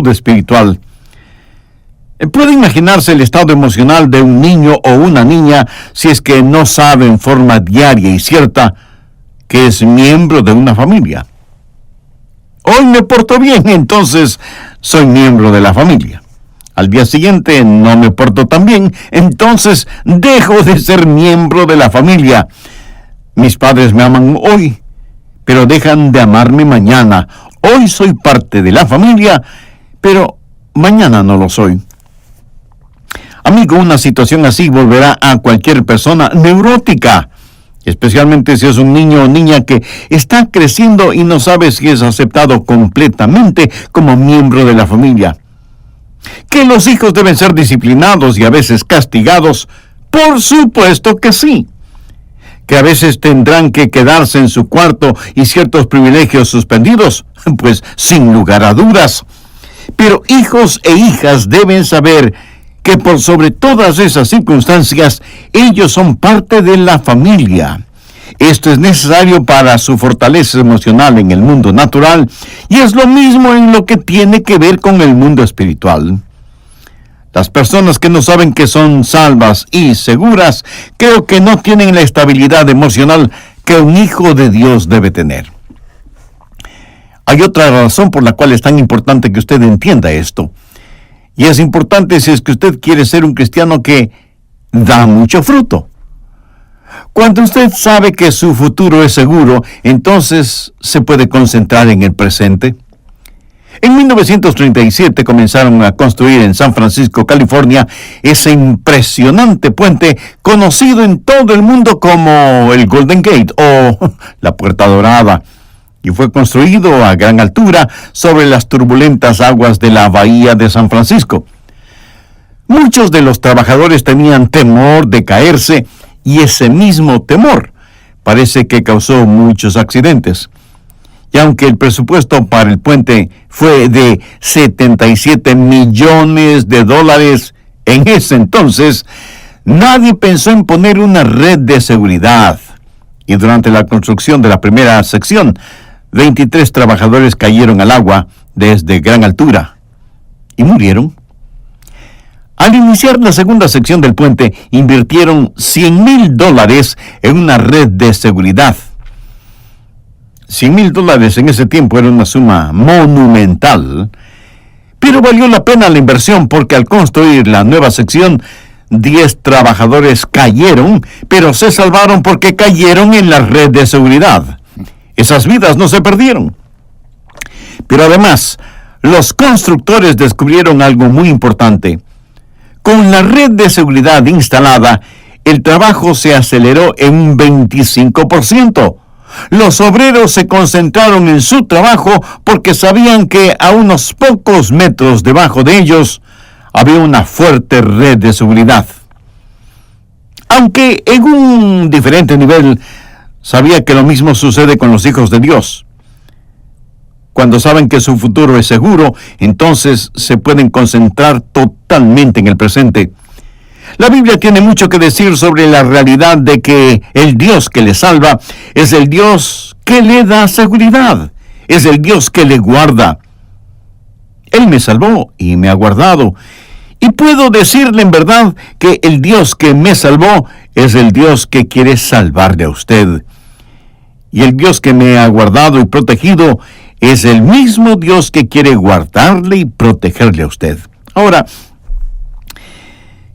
espiritual. Puede imaginarse el estado emocional de un niño o una niña si es que no sabe en forma diaria y cierta que es miembro de una familia. Hoy me porto bien, entonces soy miembro de la familia. Al día siguiente no me porto tan bien, entonces dejo de ser miembro de la familia. Mis padres me aman hoy, pero dejan de amarme mañana. Hoy soy parte de la familia, pero mañana no lo soy. Amigo, una situación así volverá a cualquier persona neurótica, especialmente si es un niño o niña que está creciendo y no sabe si es aceptado completamente como miembro de la familia. ¿Que los hijos deben ser disciplinados y a veces castigados? Por supuesto que sí. ¿Que a veces tendrán que quedarse en su cuarto y ciertos privilegios suspendidos? Pues sin lugar a dudas. Pero hijos e hijas deben saber que por sobre todas esas circunstancias, ellos son parte de la familia. Esto es necesario para su fortaleza emocional en el mundo natural y es lo mismo en lo que tiene que ver con el mundo espiritual. Las personas que no saben que son salvas y seguras, creo que no tienen la estabilidad emocional que un hijo de Dios debe tener. Hay otra razón por la cual es tan importante que usted entienda esto. Y es importante si es que usted quiere ser un cristiano que da mucho fruto. Cuando usted sabe que su futuro es seguro, entonces se puede concentrar en el presente. En 1937 comenzaron a construir en San Francisco, California, ese impresionante puente conocido en todo el mundo como el Golden Gate o la Puerta Dorada. Y fue construido a gran altura sobre las turbulentas aguas de la bahía de San Francisco. Muchos de los trabajadores tenían temor de caerse y ese mismo temor parece que causó muchos accidentes. Y aunque el presupuesto para el puente fue de $77 millones en ese entonces, nadie pensó en poner una red de seguridad. Y durante la construcción de la primera sección, 23 trabajadores cayeron al agua desde gran altura y murieron. Al iniciar la segunda sección del puente, invirtieron $100,000 en una red de seguridad. $100,000 en ese tiempo era una suma monumental, pero valió la pena la inversión porque al construir la nueva sección, 10 trabajadores cayeron, pero se salvaron porque cayeron en la red de seguridad. Esas vidas no se perdieron. Pero además, los constructores descubrieron algo muy importante. Con la red de seguridad instalada, el trabajo se aceleró en un 25%. Los obreros se concentraron en su trabajo porque sabían que a unos pocos metros debajo de ellos había una fuerte red de seguridad. Aunque en un diferente nivel, sabía que lo mismo sucede con los hijos de Dios. Cuando saben que su futuro es seguro, entonces se pueden concentrar totalmente en el presente. La Biblia tiene mucho que decir sobre la realidad de que el Dios que le salva es el Dios que le da seguridad, es el Dios que le guarda. Él me salvó y me ha guardado. Y puedo decirle en verdad que el Dios que me salvó es el Dios que quiere salvarle a usted. Y el Dios que me ha guardado y protegido es el mismo Dios que quiere guardarle y protegerle a usted. Ahora,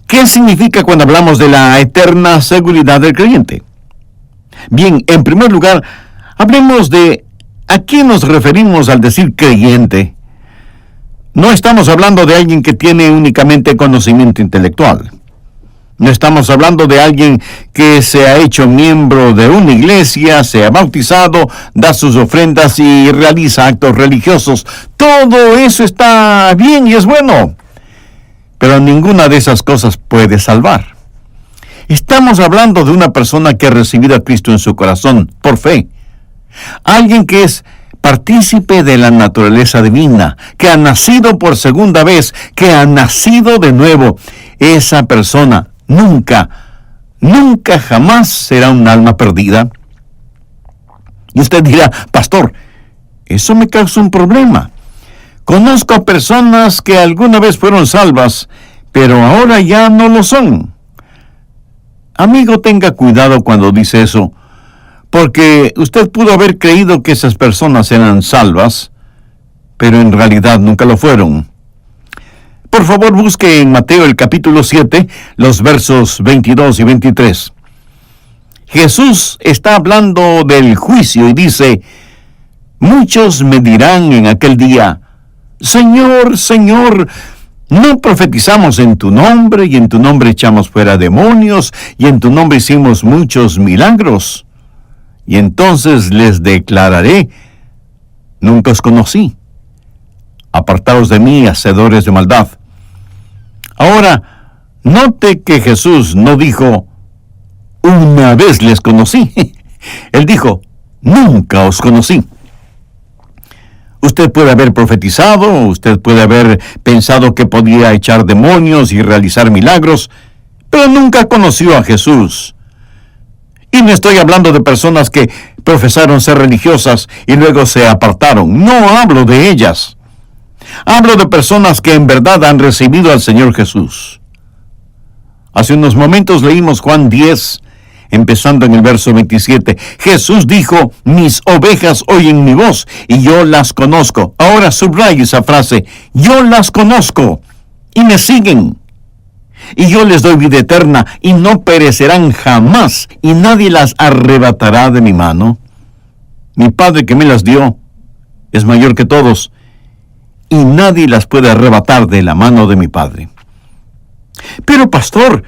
¿qué significa cuando hablamos de la eterna seguridad del creyente? Bien, en primer lugar, hablemos de a quién nos referimos al decir creyente. No estamos hablando de alguien que tiene únicamente conocimiento intelectual. No estamos hablando de alguien que se ha hecho miembro de una iglesia, se ha bautizado, da sus ofrendas y realiza actos religiosos. Todo eso está bien y es bueno, pero ninguna de esas cosas puede salvar. Estamos hablando de una persona que ha recibido a Cristo en su corazón por fe. Alguien que es partícipe de la naturaleza divina, que ha nacido por segunda vez, que ha nacido de nuevo. Esa persona nunca jamás será un alma perdida. Y usted dirá, pastor, eso me causa un problema. Conozco a personas que alguna vez fueron salvas, pero ahora ya no lo son. Amigo, tenga cuidado cuando dice eso, porque usted pudo haber creído que esas personas eran salvas, pero en realidad nunca lo fueron. Por favor, busque en Mateo el capítulo 7, los versos 22 y 23. Jesús está hablando del juicio y dice: muchos me dirán en aquel día: Señor, Señor, ¿no profetizamos en tu nombre, y en tu nombre echamos fuera demonios, y en tu nombre hicimos muchos milagros? Y entonces les declararé: nunca os conocí. Apartaos de mí, hacedores de maldad. Ahora, note que Jesús no dijo: una vez les conocí. Él dijo: nunca os conocí. Usted puede haber profetizado, usted puede haber pensado que podía echar demonios y realizar milagros, pero nunca conoció a Jesús. Y no estoy hablando de personas que profesaron ser religiosas y luego se apartaron. No hablo de ellas. Hablo de personas que en verdad han recibido al Señor Jesús. Hace unos momentos leímos Juan 10, empezando en el verso 27. Jesús dijo: mis ovejas oyen mi voz y yo las conozco. Ahora subraya esa frase: yo las conozco y me siguen. Y yo les doy vida eterna y no perecerán jamás, y nadie las arrebatará de mi mano. Mi Padre que me las dio es mayor que todos, y nadie las puede arrebatar de la mano de mi Padre. Pero, pastor,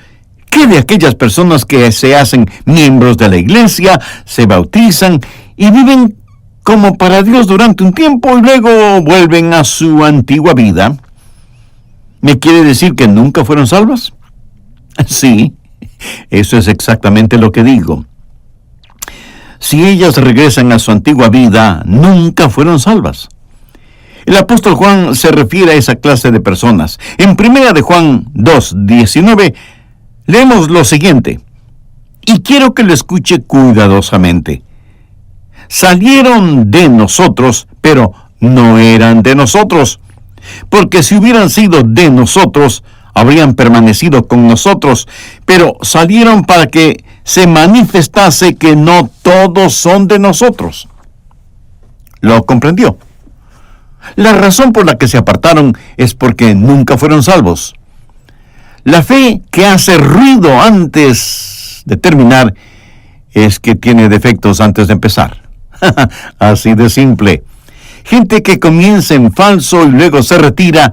¿qué de aquellas personas que se hacen miembros de la iglesia, se bautizan y viven como para Dios durante un tiempo y luego vuelven a su antigua vida? ¿Me quiere decir que nunca fueron salvas? Sí, eso es exactamente lo que digo. Si ellas regresan a su antigua vida, nunca fueron salvas. El apóstol Juan se refiere a esa clase de personas. En 1 de Juan 2:19, leemos lo siguiente, y quiero que lo escuche cuidadosamente. Salieron de nosotros, pero no eran de nosotros, porque si hubieran sido de nosotros, habrían permanecido con nosotros, pero salieron para que se manifestase que no todos son de nosotros. ¿Lo comprendió? La razón por la que se apartaron es porque nunca fueron salvos. La fe que hace ruido antes de terminar es que tiene defectos antes de empezar. Así de simple. Gente que comienza en falso y luego se retira,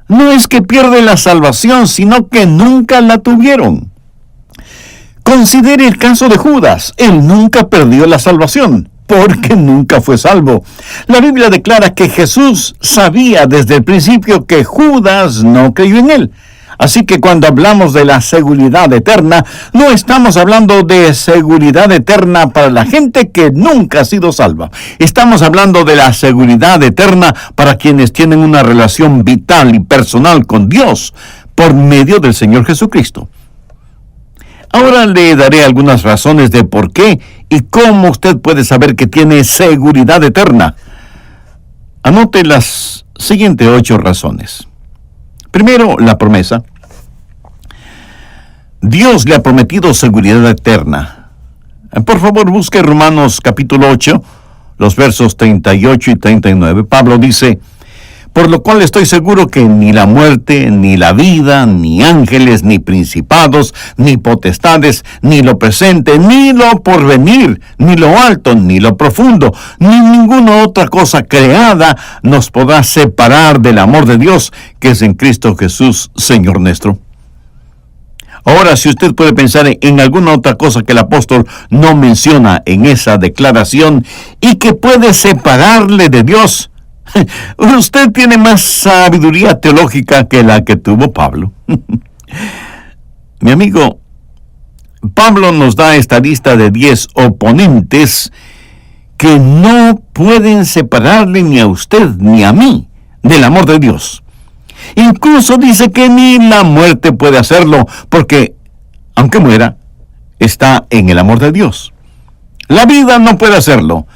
no es que pierde la salvación, sino que nunca la tuvieron. Considere el caso de Judas. Él nunca perdió la salvación, porque nunca fue salvo. La Biblia declara que Jesús sabía desde el principio que Judas no creyó en él. Así que cuando hablamos de la seguridad eterna, no estamos hablando de seguridad eterna para la gente que nunca ha sido salva. Estamos hablando de la seguridad eterna para quienes tienen una relación vital y personal con Dios por medio del Señor Jesucristo. Ahora le daré algunas razones de por qué y cómo usted puede saber que tiene seguridad eterna. Anote las siguientes 8 razones. Primero, la promesa. Dios le ha prometido seguridad eterna. Por favor, busque Romanos capítulo 8, los versos 38 y 39. Pablo dice: por lo cual estoy seguro que ni la muerte, ni la vida, ni ángeles, ni principados, ni potestades, ni lo presente, ni lo porvenir, ni lo alto, ni lo profundo, ni ninguna otra cosa creada nos podrá separar del amor de Dios que es en Cristo Jesús, Señor nuestro. Ahora, si usted puede pensar en alguna otra cosa que el apóstol no menciona en esa declaración y que puede separarle de Dios, usted tiene más sabiduría teológica que la que tuvo Pablo. Mi amigo, Pablo nos da esta lista de 10 oponentes que no pueden separarle ni a usted ni a mí del amor de Dios. Incluso dice que ni la muerte puede hacerlo, porque, aunque muera, está en el amor de Dios. La vida no puede hacerlo,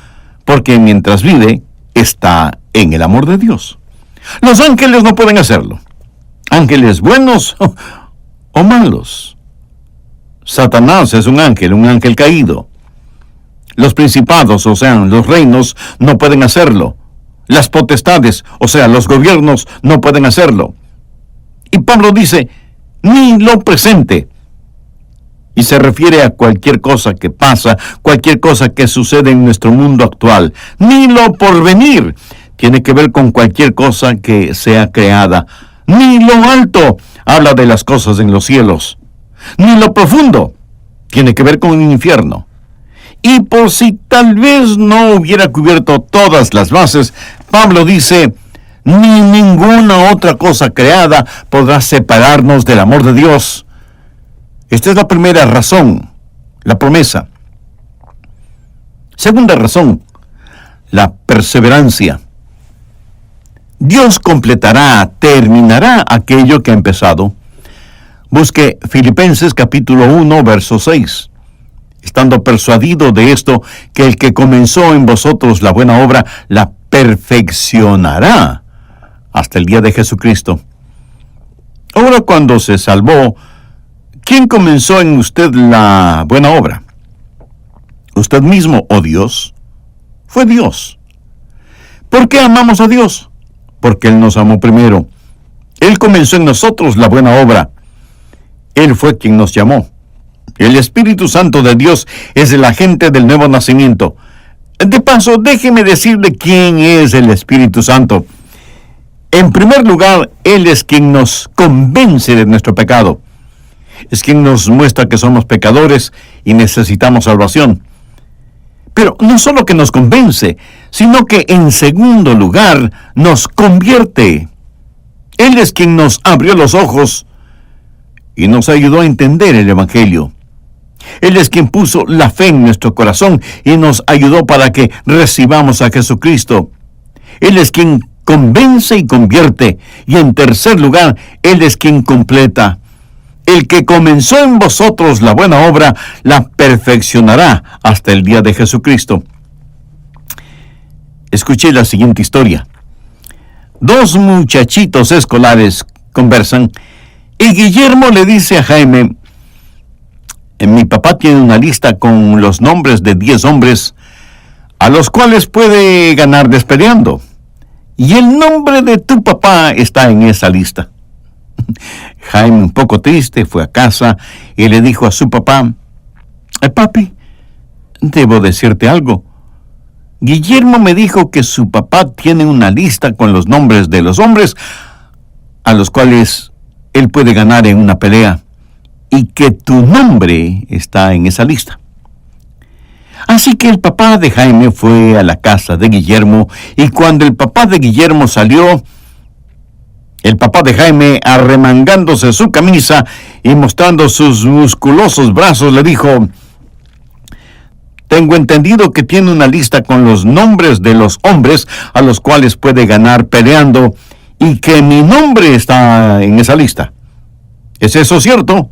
porque mientras vive, está en el amor de Dios. Los ángeles no pueden hacerlo. Ángeles buenos o malos. Satanás es un ángel caído. Los principados, o sea, los reinos, no pueden hacerlo. Las potestades, o sea, los gobiernos, no pueden hacerlo. Y Pablo dice, ni lo presente. Y se refiere a cualquier cosa que pasa, cualquier cosa que sucede en nuestro mundo actual. Ni lo porvenir tiene que ver con cualquier cosa que sea creada. Ni lo alto habla de las cosas en los cielos. Ni lo profundo tiene que ver con el infierno. Y por si tal vez no hubiera cubierto todas las bases, Pablo dice, ni ninguna otra cosa creada podrá separarnos del amor de Dios. Esta es la primera razón, la promesa. Segunda razón, la perseverancia. Dios completará, terminará aquello que ha empezado. Busque Filipenses capítulo 1, verso 6. Estando persuadido de esto, que el que comenzó en vosotros la buena obra, la perfeccionará hasta el día de Jesucristo. Ahora, cuando se salvó, ¿quién comenzó en usted la buena obra? ¿Usted mismo o Dios? Fue Dios. ¿Por qué amamos a Dios? Porque Él nos amó primero. Él comenzó en nosotros la buena obra. Él fue quien nos llamó. El Espíritu Santo de Dios es el agente del nuevo nacimiento. De paso, déjeme decirle quién es el Espíritu Santo. En primer lugar, Él es quien nos convence de nuestro pecado. Es quien nos muestra que somos pecadores y necesitamos salvación. Pero no solo que nos convence, sino que en segundo lugar nos convierte. Él es quien nos abrió los ojos y nos ayudó a entender el Evangelio. Él es quien puso la fe en nuestro corazón y nos ayudó para que recibamos a Jesucristo. Él es quien convence y convierte. Y en tercer lugar, Él es quien completa. El que comenzó en vosotros la buena obra, la perfeccionará hasta el día de Jesucristo. Escuché la siguiente historia. Dos muchachitos escolares conversan y Guillermo le dice a Jaime, mi papá tiene una lista con los nombres de 10 hombres a los cuales puede ganar despeleando. Y el nombre de tu papá está en esa lista. Jaime, un poco triste, fue a casa y le dijo a su papá, papi, debo decirte algo. Guillermo me dijo que su papá tiene una lista con los nombres de los hombres a los cuales él puede ganar en una pelea, y que tu nombre está en esa lista. Así que el papá de Jaime fue a la casa de Guillermo, y cuando el papá de Guillermo salió, el papá de Jaime, arremangándose su camisa y mostrando sus musculosos brazos, le dijo, tengo entendido que tiene una lista con los nombres de los hombres a los cuales puede ganar peleando, y que mi nombre está en esa lista. ¿Es eso cierto?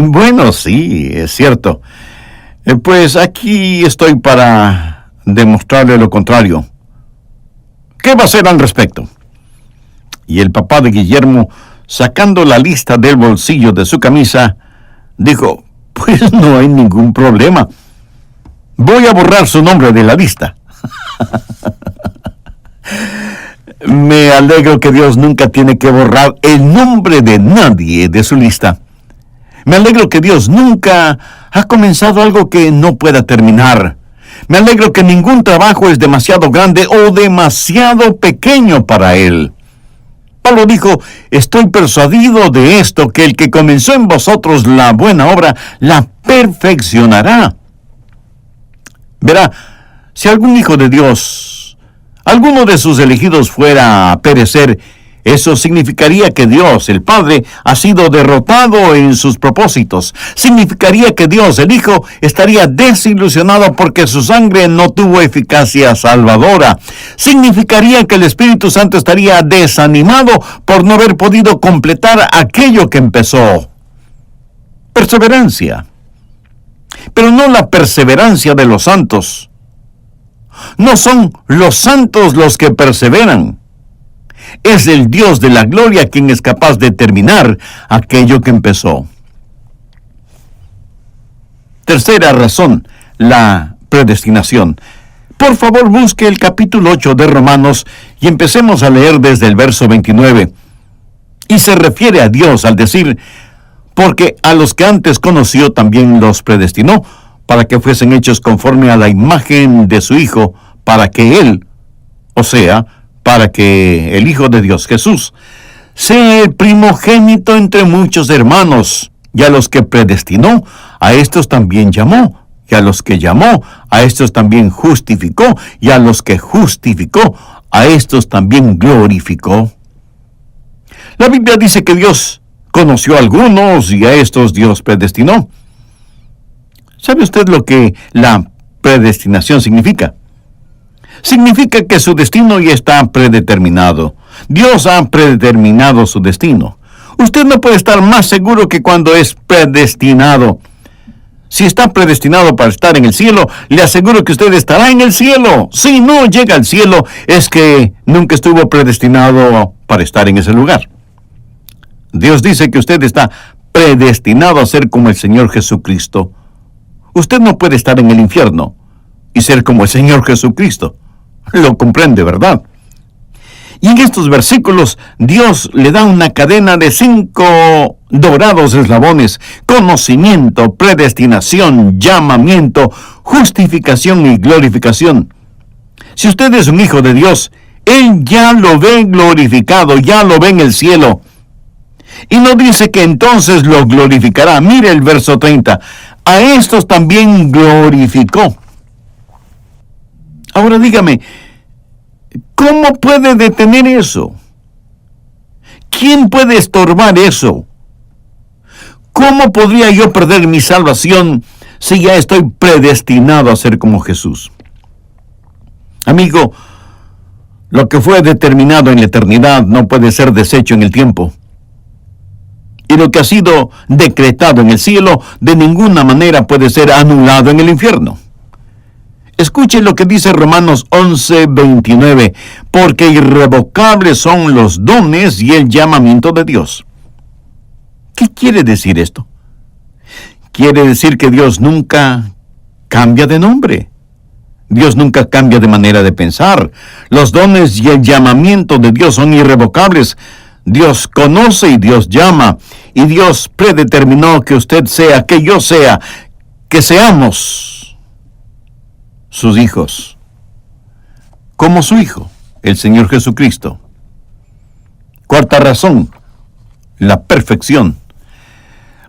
Bueno, sí, es cierto. Pues aquí estoy para demostrarle lo contrario. ¿Qué va a hacer al respecto? Y el papá de Guillermo, sacando la lista del bolsillo de su camisa, dijo, pues no hay ningún problema. Voy a borrar su nombre de la lista. Me alegro que Dios nunca tiene que borrar el nombre de nadie de su lista. Me alegro que Dios nunca ha comenzado algo que no pueda terminar. Me alegro que ningún trabajo es demasiado grande o demasiado pequeño para Él. Pablo dijo, estoy persuadido de esto, que el que comenzó en vosotros la buena obra, la perfeccionará. Verá, si algún hijo de Dios, alguno de sus elegidos fuera a perecer, eso significaría que Dios, el Padre, ha sido derrotado en sus propósitos. Significaría que Dios, el Hijo, estaría desilusionado porque su sangre no tuvo eficacia salvadora. Significaría que el Espíritu Santo estaría desanimado por no haber podido completar aquello que empezó. Perseverancia. Pero no la perseverancia de los santos. No son los santos los que perseveran. Es el Dios de la gloria quien es capaz de terminar aquello que empezó. Tercera razón, la predestinación. Por favor, busque el capítulo 8 de Romanos y empecemos a leer desde el verso 29. Y se refiere a Dios al decir, porque a los que antes conoció también los predestinó, para que fuesen hechos conforme a la imagen de su Hijo, para que Él, o sea, para que el Hijo de Dios, Jesús, sea el primogénito entre muchos hermanos. Y a los que predestinó, a estos también llamó. Y a los que llamó, a estos también justificó. Y a los que justificó, a estos también glorificó. La Biblia dice que Dios conoció a algunos y a estos Dios predestinó. ¿Sabe usted lo que la predestinación significa? Significa que su destino ya está predeterminado. Dios ha predeterminado su destino. Usted no puede estar más seguro que cuando es predestinado. Si está predestinado para estar en el cielo, le aseguro que usted estará en el cielo. Si no llega al cielo, es que nunca estuvo predestinado para estar en ese lugar. Dios dice que usted está predestinado a ser como el Señor Jesucristo. Usted no puede estar en el infierno y ser como el Señor Jesucristo. Lo comprende, ¿verdad? Y en estos versículos, Dios le da una cadena de 5 dorados eslabones: conocimiento, predestinación, llamamiento, justificación y glorificación. Si usted es un hijo de Dios, Él ya lo ve glorificado, ya lo ve en el cielo. Y no dice que entonces lo glorificará. Mire el verso 30. A estos también glorificó. Ahora dígame, ¿cómo puede detener eso? ¿Quién puede estorbar eso? ¿Cómo podría yo perder mi salvación si ya estoy predestinado a ser como Jesús? Amigo, lo que fue determinado en la eternidad no puede ser deshecho en el tiempo. Y lo que ha sido decretado en el cielo de ninguna manera puede ser anulado en el infierno. Escuche lo que dice Romanos 11:29, porque irrevocables son los dones y el llamamiento de Dios. ¿Qué quiere decir esto? Quiere decir que Dios nunca cambia de nombre. Dios nunca cambia de manera de pensar. Los dones y el llamamiento de Dios son irrevocables. Dios conoce y Dios llama. Y Dios predeterminó que usted sea, que yo sea, que seamos sus hijos, como su Hijo, el Señor Jesucristo. Cuarta razón, la perfección.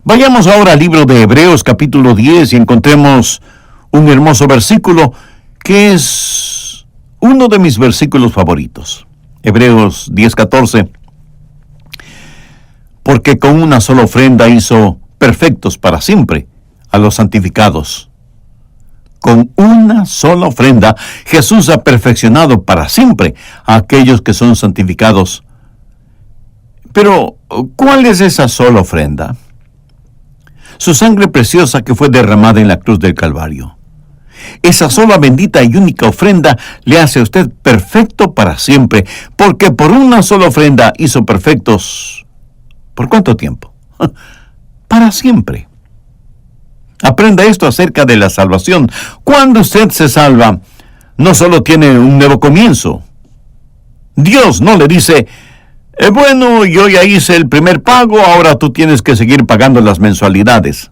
Vayamos ahora al libro de Hebreos capítulo 10 y encontremos un hermoso versículo que es uno de mis versículos favoritos. Hebreos 10:14. Porque con una sola ofrenda hizo perfectos para siempre a los santificados. Con una sola ofrenda, Jesús ha perfeccionado para siempre a aquellos que son santificados. Pero, ¿cuál es esa sola ofrenda? Su sangre preciosa que fue derramada en la cruz del Calvario. Esa sola bendita y única ofrenda le hace a usted perfecto para siempre, porque por una sola ofrenda hizo perfectos. ¿Por cuánto tiempo? Para siempre. Aprenda esto acerca de la salvación. Cuando usted se salva, no solo tiene un nuevo comienzo. Dios no le dice, bueno, yo ya hice el primer pago, ahora tú tienes que seguir pagando las mensualidades.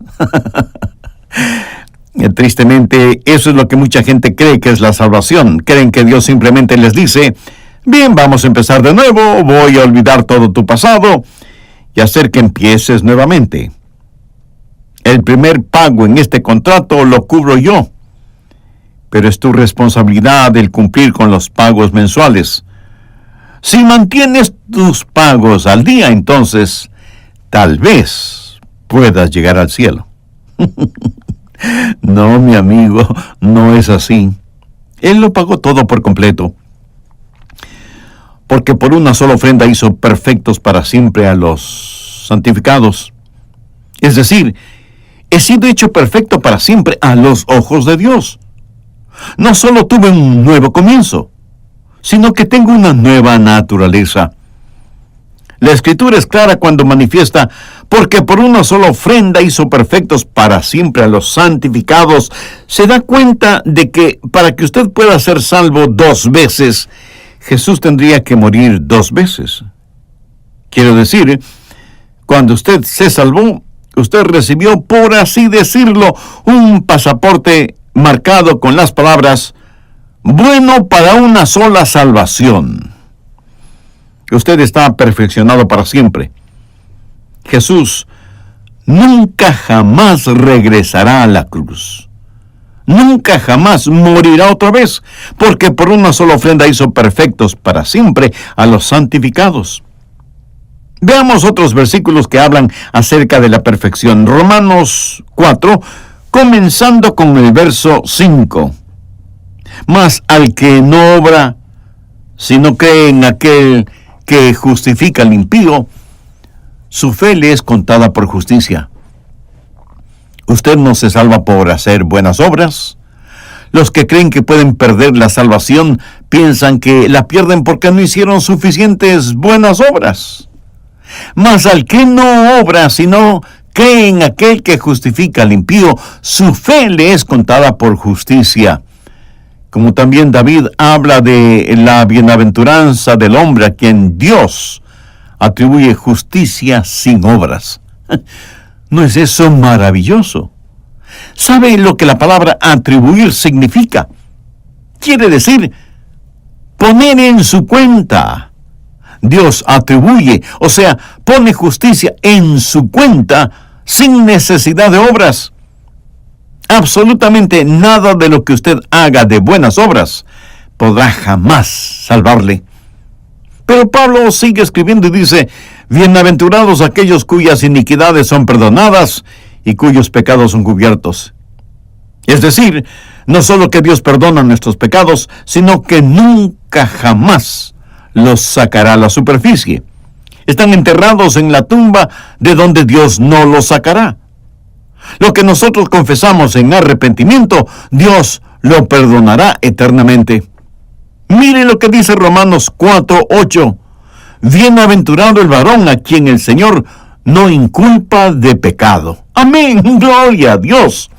Tristemente, eso es lo que mucha gente cree que es la salvación. Creen que Dios simplemente les dice, bien, vamos a empezar de nuevo, voy a olvidar todo tu pasado y hacer que empieces nuevamente. El primer pago en este contrato lo cubro yo, pero es tu responsabilidad el cumplir con los pagos mensuales. Si mantienes tus pagos al día, entonces tal vez puedas llegar al cielo. No, mi amigo, no es así. Él lo pagó todo por completo. Porque por una sola ofrenda hizo perfectos para siempre a los santificados. Es decir, he sido hecho perfecto para siempre a los ojos de Dios. no solo tuve un nuevo comienzo, sino que tengo una nueva naturaleza. La Escritura es clara cuando manifiesta, porque por una sola ofrenda hizo perfectos para siempre a los santificados. Se da cuenta de que para que usted pueda ser salvo 2 veces, Jesús tendría que morir 2 veces. Quiero decir, cuando usted se salvó, usted recibió, por así decirlo, un pasaporte marcado con las palabras, bueno para una sola salvación. Usted está perfeccionado para siempre. Jesús nunca jamás regresará a la cruz. Nunca jamás morirá otra vez, porque por una sola ofrenda hizo perfectos para siempre a los santificados. Veamos otros versículos que hablan acerca de la perfección. Romanos 4, comenzando con el verso 5. Mas al que no obra, sino cree en aquel que justifica al impío, su fe le es contada por justicia. Usted no se salva por hacer buenas obras. Los que creen que pueden perder la salvación piensan que la pierden porque no hicieron suficientes buenas obras. Mas al que no obra, sino cree en aquel que justifica al impío, su fe le es contada por justicia. Como también David habla de la bienaventuranza del hombre a quien Dios atribuye justicia sin obras. ¿No es eso maravilloso? ¿Sabe lo que la palabra atribuir significa? Quiere decir poner en su cuenta. Dios atribuye, o sea, pone justicia en su cuenta sin necesidad de obras. Absolutamente nada de lo que usted haga de buenas obras podrá jamás salvarle. Pero Pablo sigue escribiendo y dice, bienaventurados aquellos cuyas iniquidades son perdonadas y cuyos pecados son cubiertos. Es decir, no solo que Dios perdona nuestros pecados, sino que nunca jamás los sacará a la superficie. Están enterrados en la tumba de donde Dios no los sacará. Lo que nosotros confesamos en arrepentimiento, Dios lo perdonará eternamente. Mire lo que dice Romanos 4:8. Bienaventurado el varón a quien el Señor no inculpa de pecado. Amén, gloria a Dios.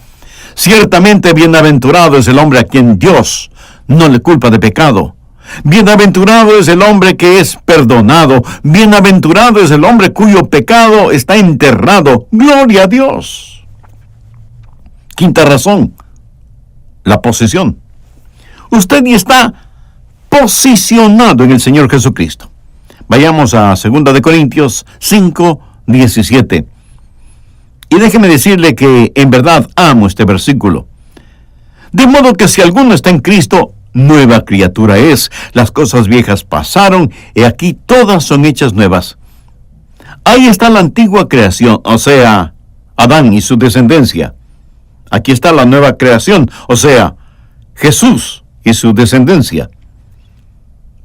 Ciertamente bienaventurado es el hombre a quien Dios no le culpa de pecado. Bienaventurado es el hombre que es perdonado. Bienaventurado es el hombre cuyo pecado está enterrado. Gloria a Dios. Quinta razón, la posesión. Usted ya está posicionado en el Señor Jesucristo. Vayamos a 2 de Corintios 5:17. Y déjeme decirle que en verdad amo este versículo. De modo que si alguno está en Cristo, nueva criatura es. Las cosas viejas pasaron, y aquí todas son hechas nuevas. Ahí está la antigua creación, o sea, Adán y su descendencia. Aquí está la nueva creación, o sea, Jesús y su descendencia.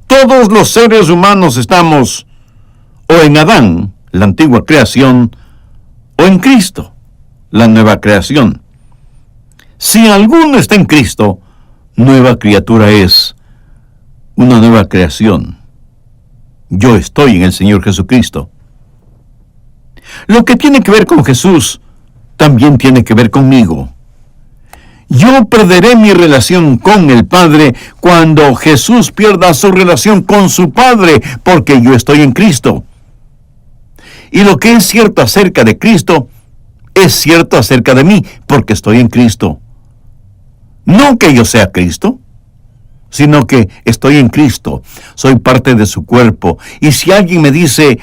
Todos los seres humanos estamos o en Adán, la antigua creación, o en Cristo, la nueva creación. Si alguno está en Cristo, nueva criatura es, una nueva creación. Yo estoy en el Señor Jesucristo. Lo que tiene que ver con Jesús, también tiene que ver conmigo. Yo perderé mi relación con el Padre cuando Jesús pierda su relación con su Padre, porque yo estoy en Cristo. Y lo que es cierto acerca de Cristo, es cierto acerca de mí, porque estoy en Cristo. No que yo sea Cristo, sino que estoy en Cristo. Soy parte de su cuerpo. Y si alguien me dice,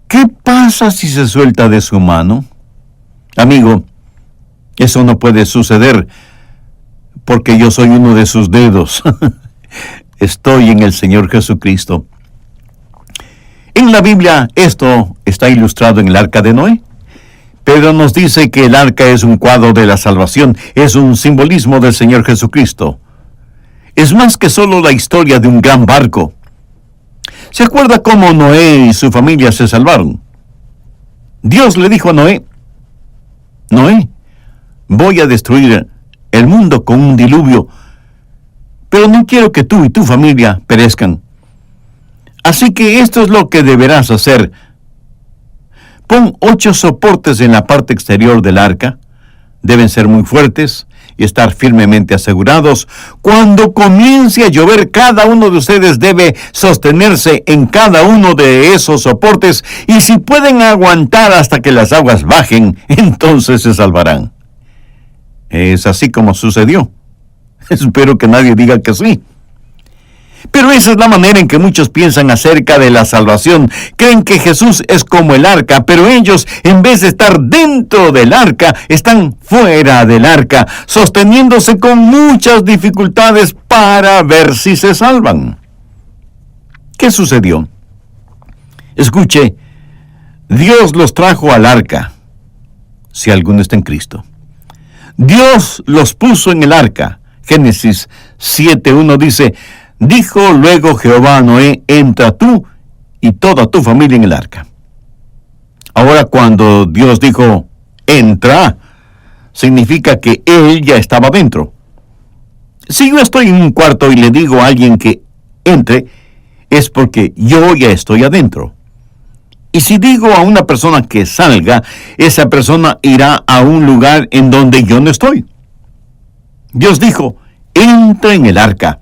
¿qué pasa si se suelta de su mano? Amigo, eso no puede suceder, porque yo soy uno de sus dedos. Estoy en el Señor Jesucristo. En la Biblia esto está ilustrado en el arca de Noé. Pedro nos dice que el arca es un cuadro de la salvación, es un simbolismo del Señor Jesucristo. Es más que solo la historia de un gran barco. ¿Se acuerda cómo Noé y su familia se salvaron? Dios le dijo a Noé, Noé, voy a destruir el mundo con un diluvio, pero no quiero que tú y tu familia perezcan. Así que esto es lo que deberás hacer. Pon 8 soportes en la parte exterior del arca. Deben ser muy fuertes y estar firmemente asegurados. Cuando comience a llover, cada uno de ustedes debe sostenerse en cada uno de esos soportes, y si pueden aguantar hasta que las aguas bajen, entonces se salvarán. Es así como sucedió. Espero que nadie diga que sí. Pero esa es la manera en que muchos piensan acerca de la salvación. Creen que Jesús es como el arca, pero ellos, en vez de estar dentro del arca, están fuera del arca, sosteniéndose con muchas dificultades para ver si se salvan. ¿Qué sucedió? Escuche, Dios los trajo al arca, si alguno está en Cristo. Dios los puso en el arca. Génesis 7:1 dice: dijo luego Jehová a Noé: entra tú y toda tu familia en el arca. Ahora, cuando Dios dijo entra, significa que Él ya estaba dentro. Si yo estoy en un cuarto y le digo a alguien que entre, es porque yo ya estoy adentro. Y si digo a una persona que salga, esa persona irá a un lugar en donde yo no estoy. Dios dijo: entra en el arca.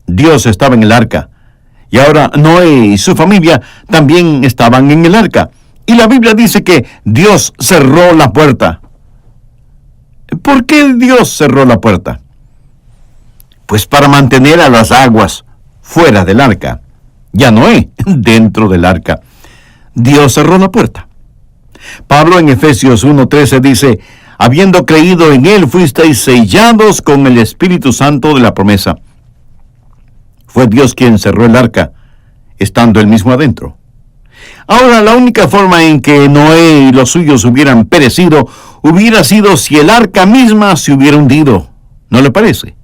Dios estaba en el arca. Y ahora Noé y su familia también estaban en el arca. Y la Biblia dice que Dios cerró la puerta. ¿Por qué Dios cerró la puerta? Pues para mantener a las aguas fuera del arca. Ya Noé dentro del arca. Dios cerró la puerta. Pablo en Efesios 1:13 dice: habiendo creído en Él, fuisteis sellados con el Espíritu Santo de la promesa. Fue Dios quien cerró el arca, estando Él mismo adentro. Ahora, la única forma en que Noé y los suyos hubieran perecido hubiera sido si el arca misma se hubiera hundido. ¿No le parece?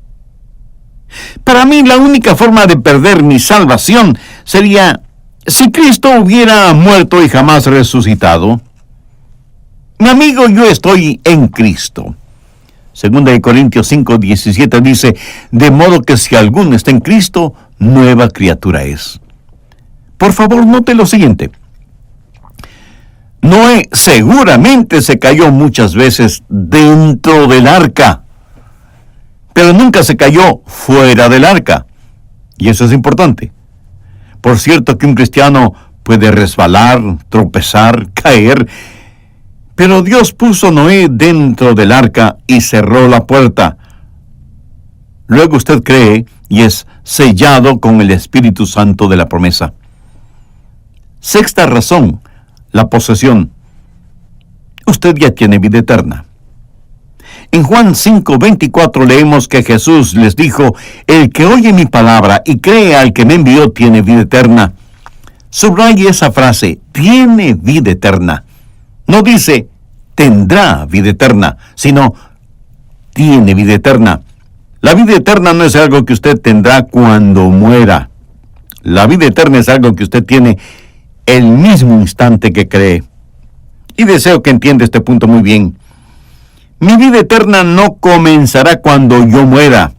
Para mí, la única forma de perder mi salvación sería si Cristo hubiera muerto y jamás resucitado. Mi amigo, yo estoy en Cristo. Segunda de Corintios 5:17 dice: de modo que si alguno está en Cristo, nueva criatura es. Por favor, note lo siguiente. Noé seguramente se cayó muchas veces dentro del arca, pero nunca se cayó fuera del arca. Y eso es importante. Por cierto que un cristiano puede resbalar, tropezar, caer, pero Dios puso a Noé dentro del arca y cerró la puerta. Luego usted cree y es sellado con el Espíritu Santo de la promesa. Sexta razón, la posesión. Usted ya tiene vida eterna. En Juan 5:24 leemos que Jesús les dijo: el que oye mi palabra y cree al que me envió tiene vida eterna. Subraye esa frase: tiene vida eterna. No dice tendrá vida eterna, sino tiene vida eterna. La vida eterna no es algo que usted tendrá cuando muera. La vida eterna es algo que usted tiene el mismo instante que cree. Y deseo que entienda este punto muy bien. Mi vida eterna no comenzará cuando yo muera.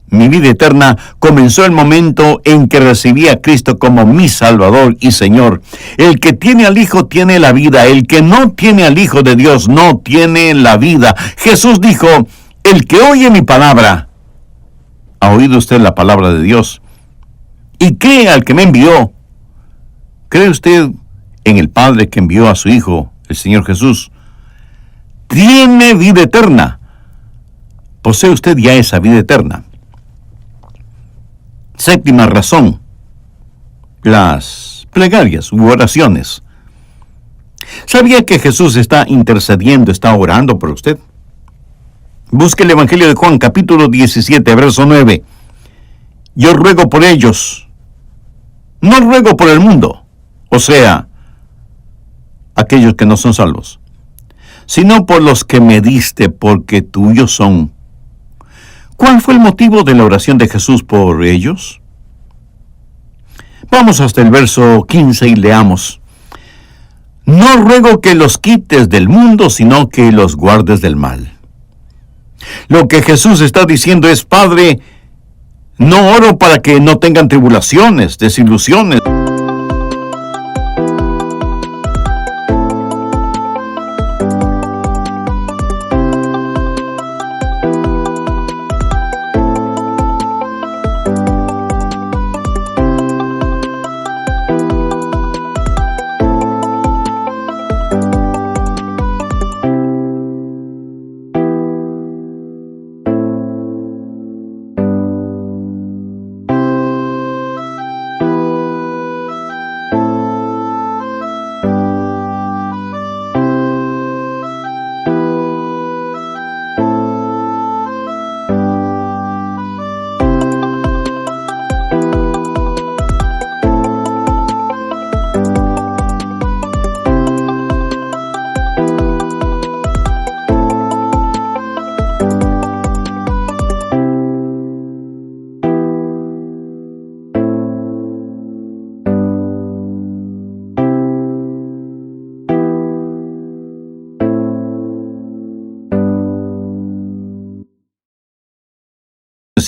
Mi vida eterna comenzó el momento en que recibí a Cristo como mi Salvador y Señor. El que tiene al Hijo tiene la vida. El que no tiene al Hijo de Dios no tiene la vida. Jesús dijo: el que oye mi palabra. ¿Ha oído usted la palabra de Dios? Y cree al que me envió. ¿Cree usted en el Padre que envió a su Hijo, el Señor Jesús? Tiene vida eterna. Posee usted ya esa vida eterna. Séptima razón, las plegarias u oraciones. ¿Sabía que Jesús está intercediendo, está orando por usted? Busque el Evangelio de Juan, capítulo 17, verso 9. Yo ruego por ellos, no ruego por el mundo, o sea, aquellos que no son salvos, sino por los que me diste, porque tuyos son. ¿Cuál fue el motivo de la oración de Jesús por ellos? Vamos hasta el verso 15 y leamos. No ruego que los quites del mundo, sino que los guardes del mal. Lo que Jesús está diciendo es: Padre, no oro para que no tengan tribulaciones, desilusiones.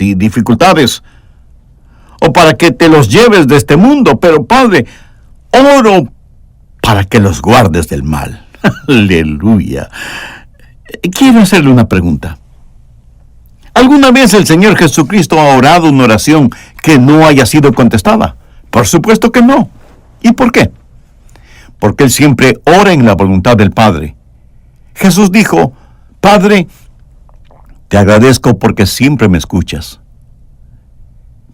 Y dificultades, o para que te los lleves de este mundo, pero Padre, oro para que los guardes del mal. Aleluya. Quiero hacerle una pregunta. ¿Alguna vez el Señor Jesucristo ha orado una oración que no haya sido contestada? Por supuesto que no. ¿Y por qué? Porque Él siempre ora en la voluntad del Padre. Jesús dijo: Padre, te agradezco porque siempre me escuchas.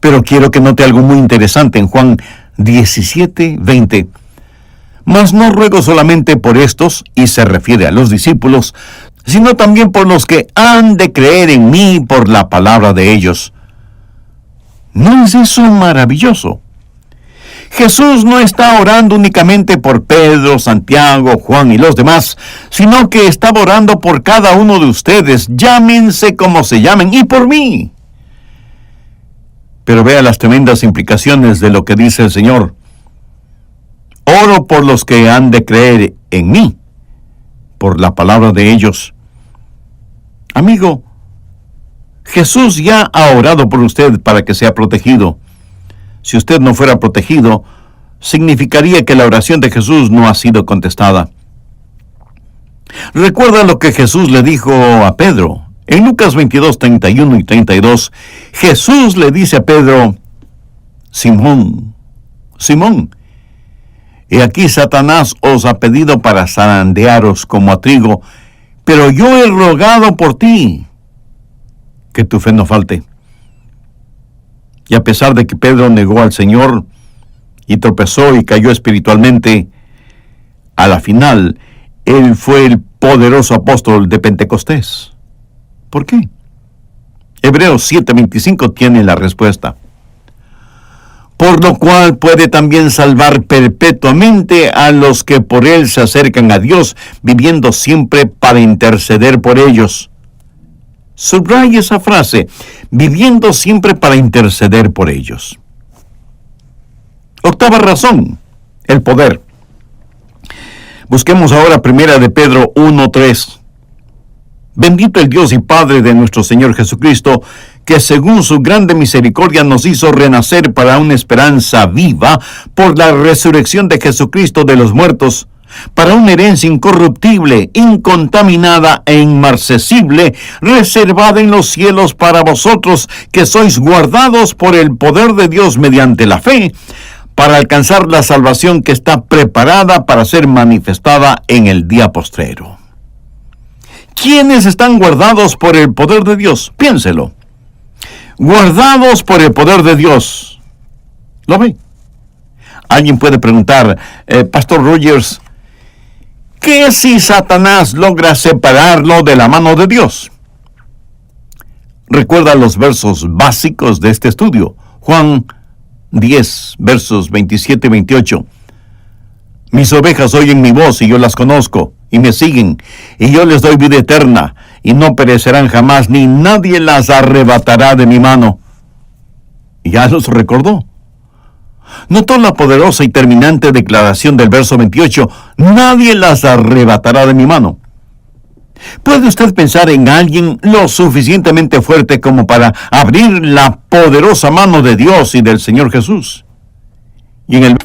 Pero quiero que note algo muy interesante en Juan 17:20. Mas no ruego solamente por estos, y se refiere a los discípulos, sino también por los que han de creer en mí por la palabra de ellos. ¿No es eso maravilloso? Jesús no está orando únicamente por Pedro, Santiago, Juan y los demás, sino que estaba orando por cada uno de ustedes, llámense como se llamen, y por mí. Pero vea las tremendas implicaciones de lo que dice el Señor. Oro por los que han de creer en mí, por la palabra de ellos. Amigo, Jesús ya ha orado por usted para que sea protegido. Si usted no fuera protegido, significaría que la oración de Jesús no ha sido contestada. Recuerda lo que Jesús le dijo a Pedro. En Lucas 22, 31 y 32, Jesús le dice a Pedro: Simón, Simón, he aquí Satanás os ha pedido para zarandearos como a trigo, pero yo he rogado por ti, que tu fe no falte. Y a pesar de que Pedro negó al Señor y tropezó y cayó espiritualmente, a la final, él fue el poderoso apóstol de Pentecostés. ¿Por qué? Hebreos 7:25 tiene la respuesta. Por lo cual puede también salvar perpetuamente a los que por él se acercan a Dios, viviendo siempre para interceder por ellos. Subraya esa frase: viviendo siempre para interceder por ellos. Octava razón, el poder. Busquemos ahora primera de Pedro 1:3. Bendito el Dios y Padre de nuestro Señor Jesucristo, que según su grande misericordia nos hizo renacer para una esperanza viva por la resurrección de Jesucristo de los muertos, para una herencia incorruptible, incontaminada e inmarcesible, reservada en los cielos para vosotros, que sois guardados por el poder de Dios mediante la fe, para alcanzar la salvación que está preparada para ser manifestada en el día postrero. ¿Quiénes están guardados por el poder de Dios? Piénselo. Guardados por el poder de Dios. ¿Lo ve? Alguien puede preguntar: Pastor Rogers, ¿qué si Satanás logra separarlo de la mano de Dios? Recuerda los versos básicos de este estudio. Juan 10, versos 27 y 28. Mis ovejas oyen mi voz y yo las conozco, y me siguen, y yo les doy vida eterna, y no perecerán jamás, ni nadie las arrebatará de mi mano. Ya los recordó. Notó la poderosa y terminante declaración del verso 28, nadie las arrebatará de mi mano. ¿Puede usted pensar en alguien lo suficientemente fuerte como para abrir la poderosa mano de Dios y del Señor Jesús? Y en el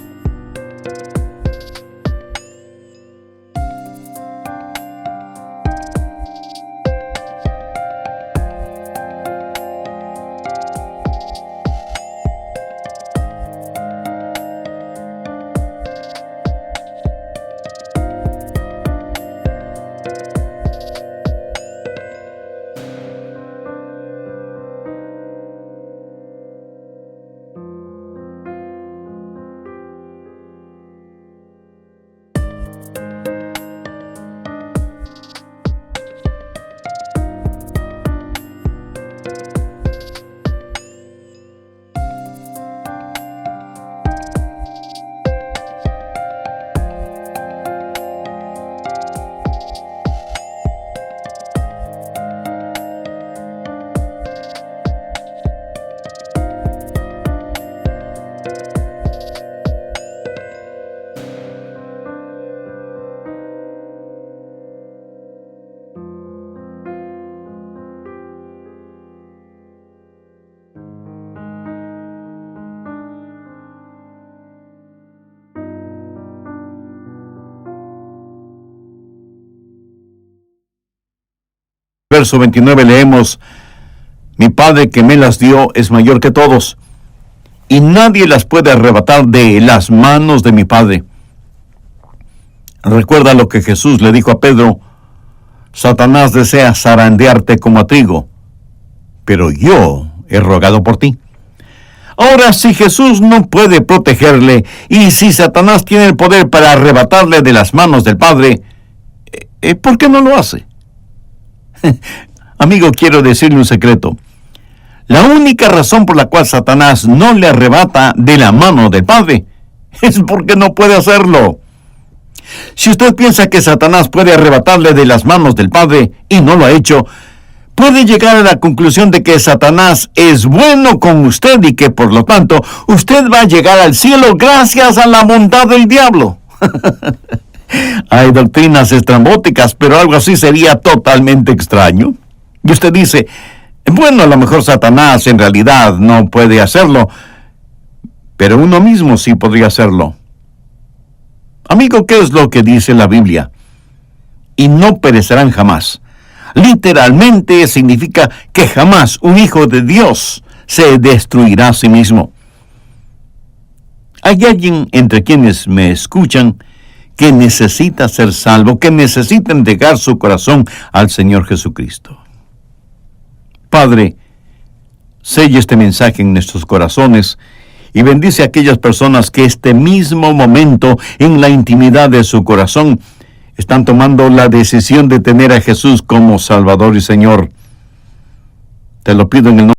verso 29 leemos: Mi Padre que me las dio es mayor que todos, y nadie las puede arrebatar de las manos de mi Padre. Recuerda lo que Jesús le dijo a Pedro: Satanás desea zarandearte como a trigo, pero yo he rogado por ti. Ahora, si Jesús no puede protegerle, y si Satanás tiene el poder para arrebatarle de las manos del Padre, ¿por qué no lo hace? Amigo, quiero decirle un secreto. La única razón por la cual Satanás no le arrebata de la mano del Padre es porque no puede hacerlo. Si usted piensa que Satanás puede arrebatarle de las manos del Padre y no lo ha hecho, puede llegar a la conclusión de que Satanás es bueno con usted y que por lo tanto usted va a llegar al cielo gracias a la bondad del diablo. Hay doctrinas estrambóticas, pero algo así sería totalmente extraño. Y usted dice: bueno, a lo mejor Satanás en realidad no puede hacerlo, pero uno mismo sí podría hacerlo. Amigo, ¿qué es lo que dice la Biblia? Y no perecerán jamás. Literalmente significa que jamás un hijo de Dios se destruirá a sí mismo. Hay alguien entre quienes me escuchan que necesita ser salvo, que necesita entregar su corazón al Señor Jesucristo. Padre, sella este mensaje en nuestros corazones y bendice a aquellas personas que este mismo momento, en la intimidad de su corazón, están tomando la decisión de tener a Jesús como Salvador y Señor. Te lo pido en el nombre